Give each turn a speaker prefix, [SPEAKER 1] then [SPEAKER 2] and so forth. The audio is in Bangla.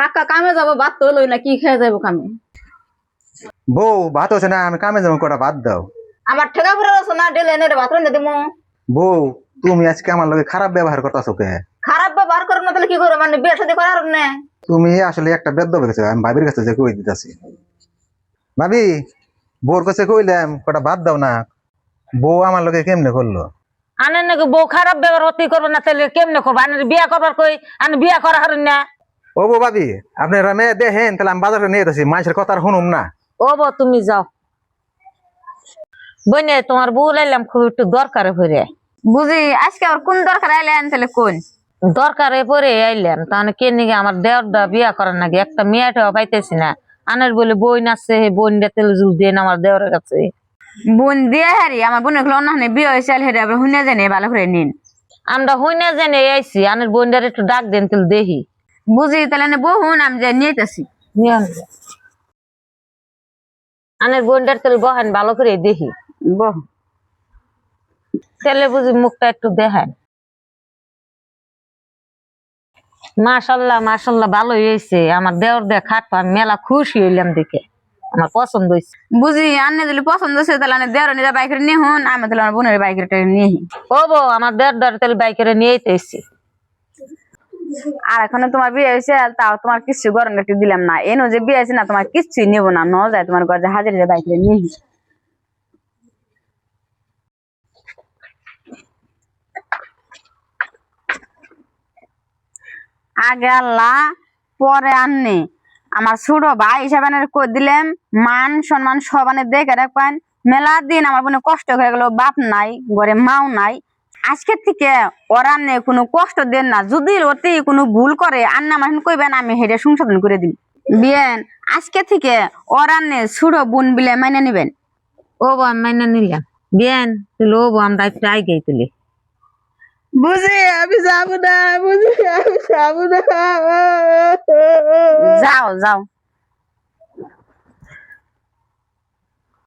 [SPEAKER 1] কাকা কামে যাবো, ভাত তো লই না, কি খেয়ে যাবো কামে?
[SPEAKER 2] বউ ভাত হচ্ছে না, আমি কামে যাবো, কটা ভাত দাও।
[SPEAKER 1] আমার ঠেকা পড়ে আছে না, ডেলে এনে ভাত রান্না দিমু।
[SPEAKER 2] বউ তুমি আজকে আমার লগে খারাপ ব্যবহার করতেছো কে?
[SPEAKER 1] খারাপ ব্যবহার করো না তাহলে কি করো? মানে বিয়ে শাদী করার না?
[SPEAKER 2] তুমি আসলে একটা বেদ্য হয়ে গেছো। আমি ভাবির কাছে যে কই দিতেছি, ভাবি বউর কাছে কইলাম কটা ভাত দাও না, বউ আমার লগে কেমনে করলো।
[SPEAKER 3] আনের নাকি বউ খারাপ ব্যবহার হতে করবে না, তাহলে কেমনে করবো? আনের বিয়া করবার কই, আনে বিয়া করা হারেন না।
[SPEAKER 2] ও বউ ভাবি, আপনারা মেয়ে দেখেন, তাহলে আমি বাজারে নিয়ে যাচ্ছি, মানুষের কথা আর শুনুম না।
[SPEAKER 3] ও বউ তুমি যাও। বইনে তোমার বউ লাইলাম খুব একটু দরকারে পড়ে।
[SPEAKER 1] বুঝি আজকে আর কোন দরকার আইলেন তাহলে কোন?
[SPEAKER 3] দরকারে পরে আইলাম, তাহলে কে নাকি আমার দেওরটা বিয়া করার নাকি একটা মেয়েটাও পাইতেছি না। আনের বলে বইন আছে, বইনটা তেল জুল দিয়ে আমার দেওরের কাছে।
[SPEAKER 1] বোন দিয়ে হারি আমার বোনের গুলো না বিয়ে হয়েছে, হেরে আবার শুনে জানি ভালো করে নিন।
[SPEAKER 3] আমরা হইনা জেনে আইছি, আনের বইনটার একটু ডাক দেন তেল দেখি।
[SPEAKER 1] বুঝি তাহলে বহুন আমি যে নিয়েছি।
[SPEAKER 3] আনের বইনটার তেল বহেন ভালো করে দেখি।
[SPEAKER 1] বহ
[SPEAKER 3] তেলে বুঝি মুখটা একটু দেখায়। মাশাল্লাহ মাশাল্লাহ ভালোই হয়েছে, আমার দেওর দেখ খাট পা মেলা খুশি হইলাম দেখে, আমার পছন্দ হয়েছে।
[SPEAKER 1] বুঝি আন্নে যদি পছন্দ আছে তাহলে আমি দেওয়ার নিজে বাইকের নিয়ে হন, আমি তাহলে আমার বোনের বাইকের নিয়ে।
[SPEAKER 3] ও বউ আমার দেড় দর তেল বাইকেরে নিয়ে এসেছি।
[SPEAKER 1] আর এখন তোমার বিয়ে হয়েছে, তাও তোমার কিছু গরম একটু দিলাম না, এনো যে বিয়ে হয়েছে না তোমার কিছুই নেবো না, ন যায় তোমার ঘরে হাজির বাইকের নিয়ে। আগে আল্লাহ পরে আননি, আমার ছোট ভাই হিসাবে কই দিলাম, মান সম্মান সবানে দেখে রাখবেন। মেলা দিন আমার বোনে কষ্ট হয়ে গেল, বাপ নাই ঘরে, মাও নাই। আজকের থেকে ওর আন্নে কোনো কষ্ট দেন না, যদি ওতে কোনো ভুল করে আন্না আমার কইবেন, আমি হেরে সংশোধন করে দিই। বিয়েন আজকে থেকে ওর আন্নে ছোট বোন বিলে মাইনে নিবেন।
[SPEAKER 3] ও বউ আমি মাইনা নিলাম। বিয়ান তুলে ও বউ আমরা একটু আগে তুলে।
[SPEAKER 1] বুঝি আমি যাবো না, বুঝি আমি যাবো না। যাও যাও।